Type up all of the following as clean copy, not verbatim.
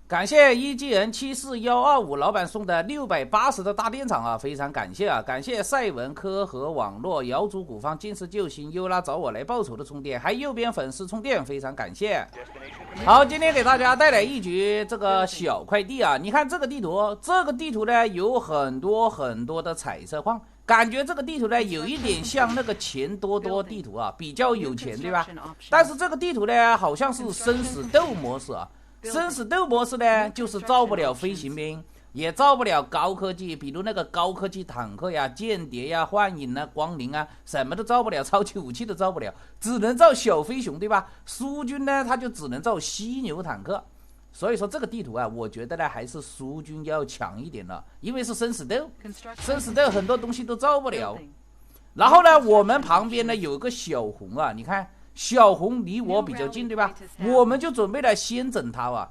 感谢一技人74125老板送的680的大电厂啊，非常感谢啊！感谢赛文科和网络瑶族古方金石救星优拉找我来报仇的充电，还右边粉丝充电，非常感谢。好，今天给大家带来一局这个小快递啊！你看这个地图，这个地图呢有很多的彩色矿，感觉这个地图呢有一点像那个钱多多地图啊，比较有钱对吧？但是这个地图呢好像是生死斗模式啊。生死斗模式呢，就是造不了飞行兵，也造不了高科技，比如那个高科技坦克呀、间谍呀、幻影啊、光灵啊，什么都造不了，超级武器都造不了，只能造小飞熊，对吧？苏军呢，他就只能造犀牛坦克。所以说这个地图啊，我觉得呢还是苏军要强一点了，因为是生死斗，生死斗很多东西都造不了。然后呢，我们旁边呢有个小红啊，你看。小红离我比较近，对吧？我们就准备来先整它啊。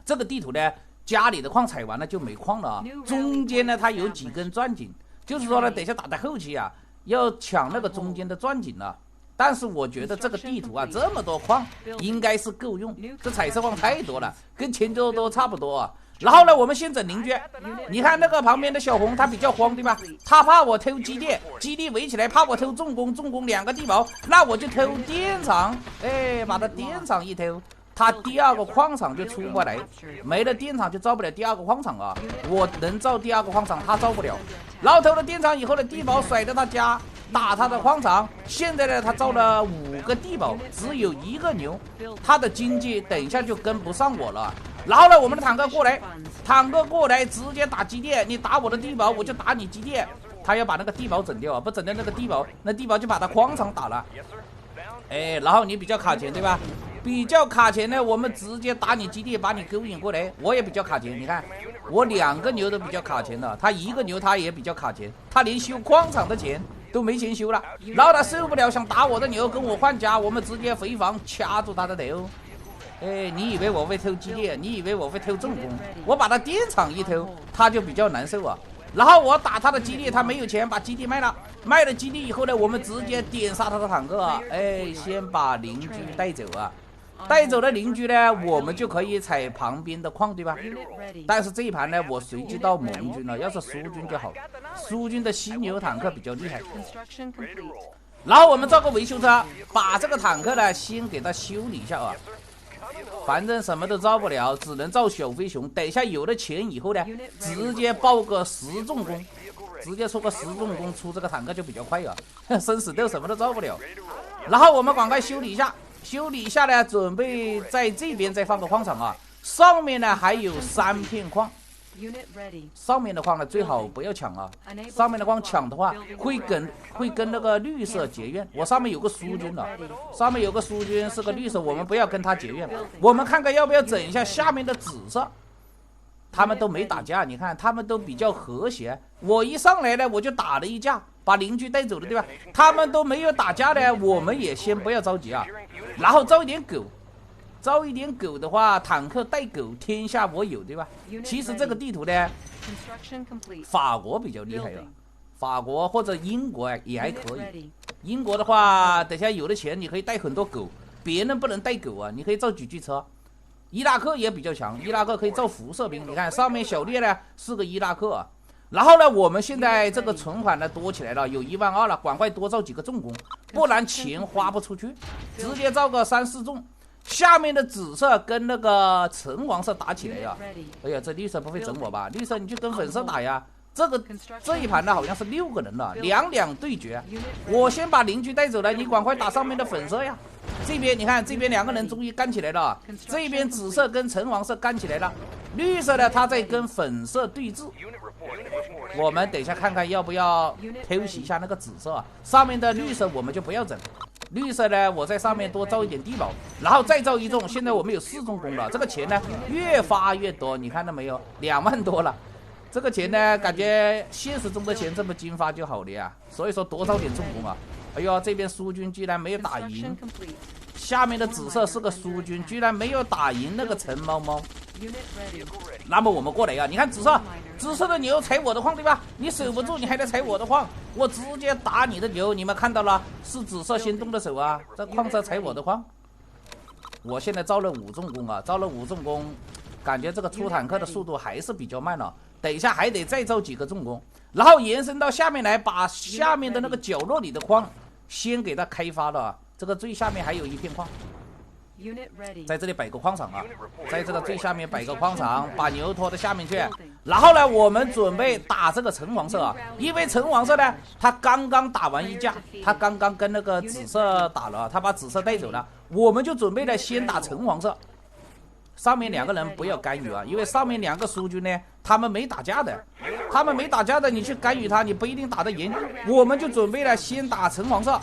这个地图呢，家里的矿采完了就没矿了啊。中间呢，它有几根钻井，就是说呢，等下打到后期啊，要抢那个中间的钻井了。但是我觉得这个地图啊，这么多矿应该是够用，这彩色矿太多了，跟钱多多差不多啊。然后呢，我们先整邻居。你看那个旁边的小红，他比较慌，对吧？他怕我偷基地，基地围起来，怕我偷重工2个地堡，那我就偷电厂。哎，把他电厂一偷，他第二个矿场就出不来，没了电厂就造不了第二个矿场啊。我能造第二个矿场，他造不了。然后偷了电厂以后的地堡甩到他家，打他的矿场。现在呢，他造了5个地堡，只有1个牛，他的经济等一下就跟不上我了。然后呢，我们的坦克过来，直接打基地。你打我的地堡，我就打你基地。他要把那个地堡整掉啊，不整掉那个地堡，那地堡就把他矿场打了。哎，然后你比较卡钱，对吧？比较卡钱呢，我们直接打你基地，把你勾引过来。我也比较卡钱，你看我2个牛都比较卡钱的，他1个牛他也比较卡钱，他连修矿场的钱都没钱修了。然后他受不了，想打我的牛，跟我换家，我们直接回防掐住他的头。哎，你以为我会偷基地？你以为我会偷重工？我把他电厂一偷，他就比较难受啊。然后我打他的基地，他没有钱，把基地卖了。卖了基地以后呢，我们直接点杀他的坦克啊！哎，先把邻居带走啊！带走了邻居呢，我们就可以采旁边的矿，对吧？但是这一盘呢，我随机到盟军了，要是苏军就好。苏军的犀牛坦克比较厉害。然后我们造个维修车，把这个坦克呢先给它修理一下啊。反正什么都造不了，只能造小飞熊。等一下有了钱以后呢，直接报个10重工，直接出个10重工出这个坦克就比较快啊。生死斗什么都造不了。然后我们赶快修理一下呢，准备在这边再放个矿场啊。上面呢还有3片矿，上面的矿呢最好不要抢啊，上面的矿抢的话会跟那个绿色结怨。我上面有个苏军了，上面有个苏军是个绿色，我们不要跟他结怨。我们看看要不要整一下下面的紫色，他们都没打架，你看他们都比较和谐。我一上来呢，我就打了一架，把邻居带走了，对吧？他们都没有打架呢，我们也先不要着急啊，然后招一点狗。招一点狗的话，坦克带狗，天下我有，对吧？其实这个地图呢，法国比较厉害啊，法国或者英国也还可以。英国的话，等下有了钱，你可以带很多狗，别人不能带狗啊，你可以造几具车。伊拉克也比较强，伊拉克可以造辐射兵，你看上面小列呢是个伊拉克啊。然后呢，我们现在这个存款呢多起来了，有12000了，赶快多造几个重工，不然钱花不出去，直接造个3、4重。下面的紫色跟那个橙黄色打起来呀！哎呀，这绿色不会整我吧？绿色你就跟粉色打呀！这一盘呢好像是6个人了，2对决。我先把邻居带走了，你赶快打上面的粉色呀！这边你看，这边2个人终于干起来了，这边紫色跟橙黄色干起来了，绿色呢他在跟粉色对峙。我们等一下看看要不要偷袭一下那个紫色啊，上面的绿色我们就不要整。绿色呢，我在上面多造一点地堡，然后再造1重。现在我们有4重工了，这个钱呢越发越多，你看到没有？2万多了。这个钱呢，感觉现实中的钱这么经发就好了呀。所以说多造点重工啊。哎呦，这边苏军居然没有打赢，下面的紫色是个苏军，居然没有打赢那个陈猫猫。那么我们过来呀，你看紫色的牛踩我的矿，对吧？你守不住，你还得踩我的矿，我直接打你的牛。你们看到了，是紫色先动的手啊，这矿车踩我的矿。我现在造了5重工啊，造了5重工，感觉这个出坦克的速度还是比较慢了，等一下还得再造几个重工，然后延伸到下面来，把下面的那个角落里的矿先给它开发了。这个最下面还有一片矿，在这里摆个矿场啊，在这个最下面摆个矿场，把牛拖到下面去。然后呢，我们准备打这个橙黄色啊，因为橙黄色呢，他刚刚打完一架，他刚刚跟那个紫色打了，他把紫色带走了，我们就准备呢先打橙黄色。上面两个人不要干预啊，因为上面两个苏军呢，他们没打架的，你去干预他，你不一定打得赢。我们就准备了先打橙黄色，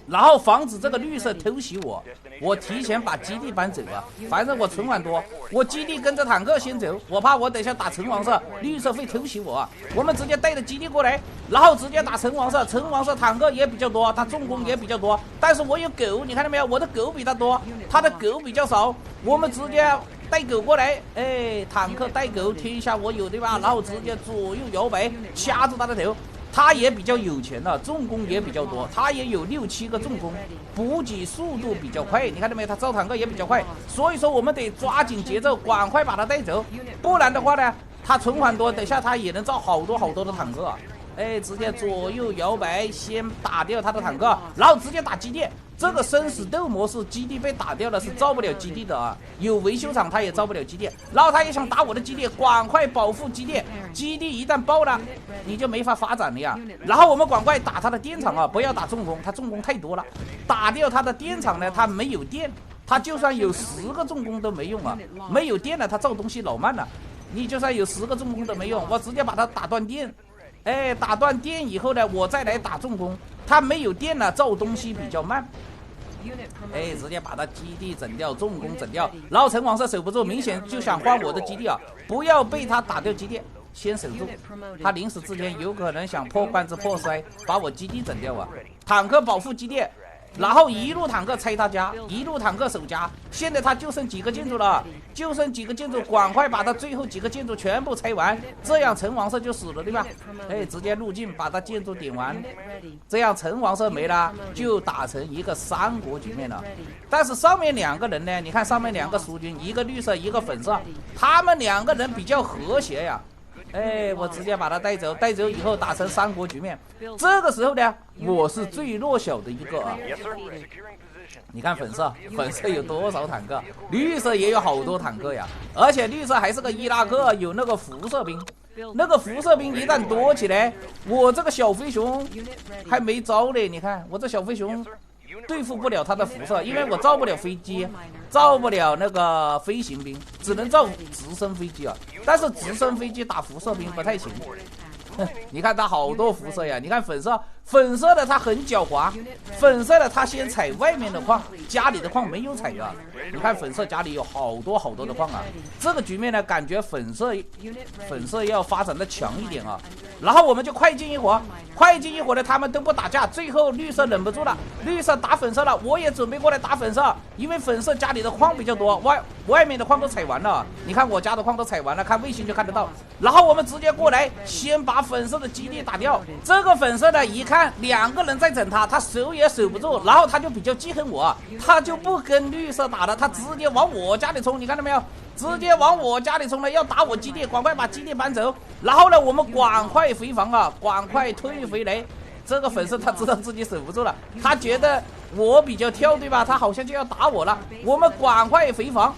然后防止这个绿色偷袭我。我提前把基地搬走啊，反正我存款多，我基地跟着坦克先走，我怕我等下打橙黄色，绿色会偷袭我啊。我们直接带着基地过来，然后直接打橙黄色，橙黄色坦克也比较多，他重工也比较多，但是我有狗，你看到没有？我的狗比他多，他的狗比较少。我们直接带狗过来，哎，坦克带狗，天下我有对吧？然后直接左右摇摆，掐住他的头。他也比较有钱了，重工也比较多，他也有6、7个重工，补给速度比较快。你看到没有？他造坦克也比较快，所以说我们得抓紧节奏，赶快把他带走，不然的话呢，他存款多，等下他也能造好多的坦克啊。哎，直接左右摇摆，先打掉他的坦克，然后直接打基地。这个生死斗模式，基地被打掉了是造不了基地的啊！有维修厂他也造不了基地，然后他也想打我的基地，赶快保护基地。基地一旦爆了，你就没法发展了呀。然后我们赶快打他的电厂啊，不要打重工，他重工太多了。打掉他的电厂呢，他没有电，他就算有10个重工都没用啊，没有电了，他造东西老慢了。你就算有10个重工都没用，我直接把他打断电。哎，打断电以后呢，我再来打重工，他没有电了，造东西比较慢。哎，直接把他基地整掉，重工整掉，然后橙黄色守不住，明显就想换我的基地啊！不要被他打掉基地，先守住。他临死之前有可能想破罐子破摔，把我基地整掉啊！坦克保护基地。然后一路坦克拆他家，一路坦克守家。现在他就剩几个建筑了，赶快把他最后几个建筑全部拆完，这样橙黄色就死了，对吧？哎，直接入境把他建筑点完，这样橙黄色没了，就打成一个3国局面了。但是上面两个人呢？你看上面两个苏军，一个绿色，一个粉色，他们两个人比较和谐呀。哎，我直接把他带走，带走以后打成3国局面。这个时候呢，我是最弱小的一个啊。你看粉色有多少坦克？绿色也有好多坦克呀，而且绿色还是个伊拉克，有那个辐射兵。那个辐射兵一旦多起来，我这个小飞熊还没招呢。你看我这小飞熊对付不了他的辐射，因为我造不了飞机，造不了那个飞行兵，只能造直升飞机啊。但是直升飞机打辐射兵不太行。你看他好多辐射呀！你看粉色的他很狡猾，粉色的他先采外面的矿，家里的矿没有采啊。你看粉色家里有好多的矿啊。这个局面呢，感觉粉色要发展的强一点啊。然后我们就快进一伙的他们都不打架，最后绿色忍不住了，绿色打粉色了，我也准备过来打粉色，因为粉色家里的矿比较多，外面的矿都采完了。你看我家的矿都采完了，看卫星就看得到。然后我们直接过来，先把粉色的基地打掉。这个粉色的一看2个人在整他，他守也守不住，然后他就比较记恨我，他就不跟绿色打了，他直接往我家里冲，你看到没有？直接往我家里冲了，要打我基地，赶快把基地搬走。然后呢，我们赶快回防啊，赶快退回来。这个粉色他知道自己守不住了，他觉得我比较跳，对吧？他好像就要打我了，我们赶快回防。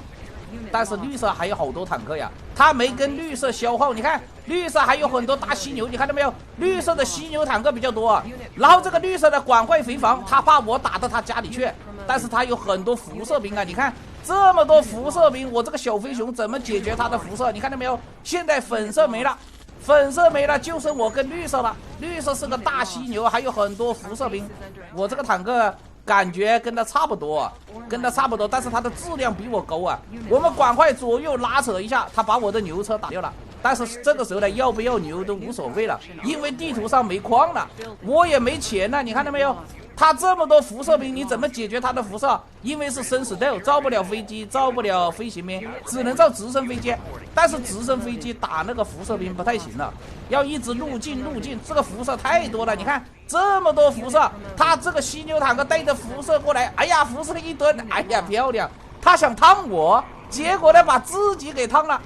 但是绿色还有好多坦克呀，他没跟绿色消耗。你看绿色还有很多大犀牛，你看到没有？绿色的犀牛坦克比较多啊。然后这个绿色的赶快回防，他怕我打到他家里去，但是他有很多辐射兵啊。你看这么多辐射兵，我这个小飞熊怎么解决他的辐射？你看到没有？现在粉色没了，就剩我跟绿色了。绿色是个大犀牛，还有很多辐射兵。我这个坦克感觉跟他差不多，但是他的质量比我高啊。我们赶快左右拉扯一下，他把我的牛车打掉了。但是这个时候呢，要不要牛都无所谓了，因为地图上没矿了，我也没钱了。你看到没有？他这么多辐射兵，你怎么解决他的辐射？因为是生死斗，造不了飞机，造不了飞行兵，只能造直升飞机。但是直升飞机打那个辐射兵不太行了，要一直入境，这个辐射太多了。你看这么多辐射，他这个犀牛坦克带着辐射过来，哎呀，辐射一吨，哎呀，漂亮。他想烫我，结果呢把自己给烫了。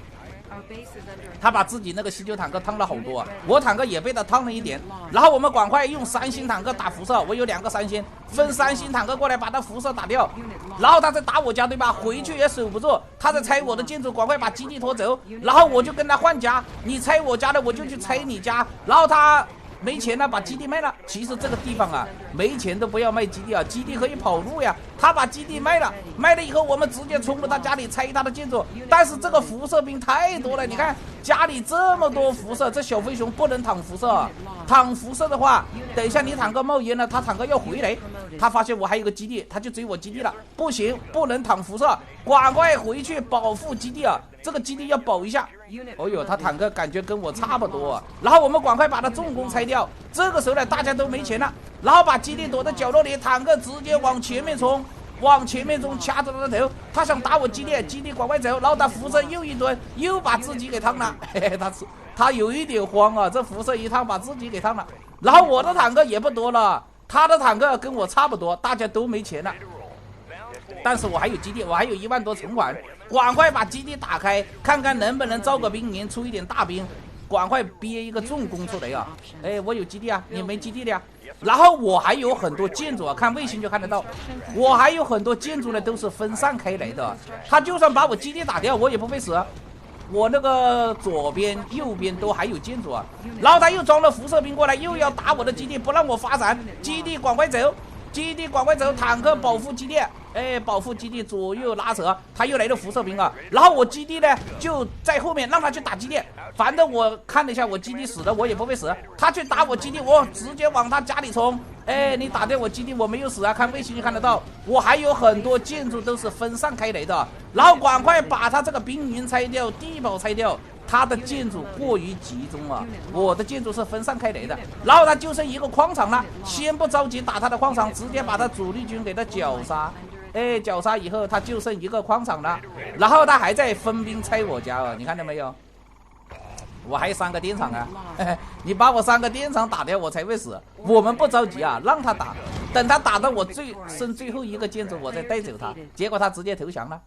他把自己那个19坦克烫了好多，我坦克也被他烫了一点。然后我们赶快用3星坦克打辐射，我有2个3星，分3星坦克过来把他辐射打掉。然后他再打我家，对吧？回去也守不住，他在拆我的建筑，赶快把基地拖走。然后我就跟他换家，你拆我家的，我就去拆你家。然后他没钱了，把基地卖了。其实这个地方啊，没钱都不要卖基地啊，基地可以跑路呀。他把基地卖了，卖了以后我们直接冲到他家里拆他的建筑。但是这个辐射兵太多了，你看家里这么多辐射，这小飞熊不能躺辐射，躺辐射的话，等一下你坦克冒烟了，他坦克要回来。他发现我还有个基地，他就追我基地了，不行，不能躺辐射，赶快回去保护基地啊！这个基地要保一下。哦呦，他坦克感觉跟我差不多啊。然后我们赶快把他重工拆掉。这个时候呢，大家都没钱了，然后把基地躲在角落里，坦克直接往前面冲，掐着他的头，他想打我基地，基地往外走，然后他辐射又一吨，又把自己给烫了。嘿嘿，他有一点慌啊，这辐射一烫把自己给烫了。然后我的坦克也不多了，他的坦克跟我差不多，大家都没钱了。但是我还有基地，我还有1万多存款，赶快把基地打开，看看能不能招个兵营，出一点大兵，赶快憋一个重工出来啊！哎，我有基地啊，你没基地的呀？然后我还有很多建筑啊，看卫星就看得到，我还有很多建筑呢，都是分散开来的。他就算把我基地打掉，我也不会死。我那个左边、右边都还有建筑啊。然后他又装了辐射兵过来，又要打我的基地，不让我发展，基地赶快走。基地赶快走，坦克保护基地，哎，保护基地左右拉扯，他又来了辐射兵啊。然后我基地呢就在后面，让他去打基地。反正我看了一下，我基地死了，我也不会死。他去打我基地，我直接往他家里冲。哎，你打掉我基地，我没有死啊，看卫星就看得到。我还有很多建筑都是分散开来的，然后赶快把他这个兵营拆掉，地堡拆掉。他的建筑过于集中啊，我的建筑是分散开来的。然后他就剩一个矿场了，先不着急打他的矿场，直接把他主力军给他绞杀。哎，绞杀以后他就剩一个矿场了，然后他还在分兵拆我家啊，你看到没有？我还有3个电厂啊，你把我3个电厂打掉我才会死。我们不着急啊，让他打，等他打到我剩最后一个建筑，我再带走他。结果他直接投降了。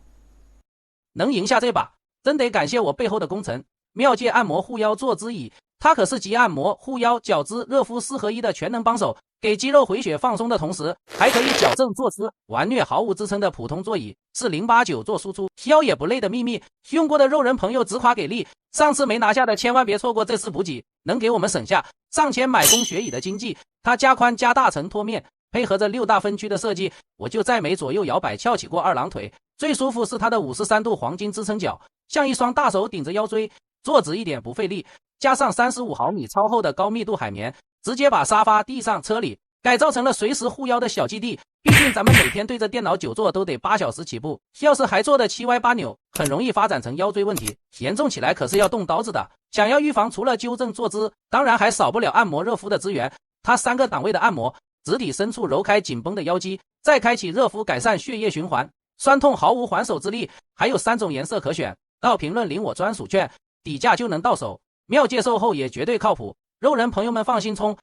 能赢下这把，真得感谢我背后的功臣。妙界按摩护腰坐姿椅，它可是集按摩、护腰、脚姿、热敷4合1的全能帮手，给肌肉回血放松的同时，还可以矫正坐姿，玩虐毫无支撑的普通座椅，是089做输出，腰也不累的秘密。用过的肉人朋友直夸给力，上次没拿下的千万别错过这次补给，能给我们省下上千买工学椅的经济。它加宽加大层托面，配合着6大分区的设计，我就再没左右摇摆翘起过2郎腿。最舒服是它的53度黄金支撑脚，像一双大手顶着腰椎，坐直一点不费力，加上35毫米超厚的高密度海绵，直接把沙发、地上、车里改造成了随时护腰的小基地。毕竟咱们每天对着电脑久坐都得8小时起步，要是还坐的7歪8扭，很容易发展成腰椎问题，严重起来可是要动刀子的。想要预防，除了纠正坐姿，当然还少不了按摩热敷的资源。它3个档位的按摩，指体深处揉开紧绷的腰肌，再开启热敷改善血液循环，酸痛毫无还手之力。还有3种颜色可选，到评论领我专属券，底价就能到手。妙界售后也绝对靠谱，肉人朋友们放心冲，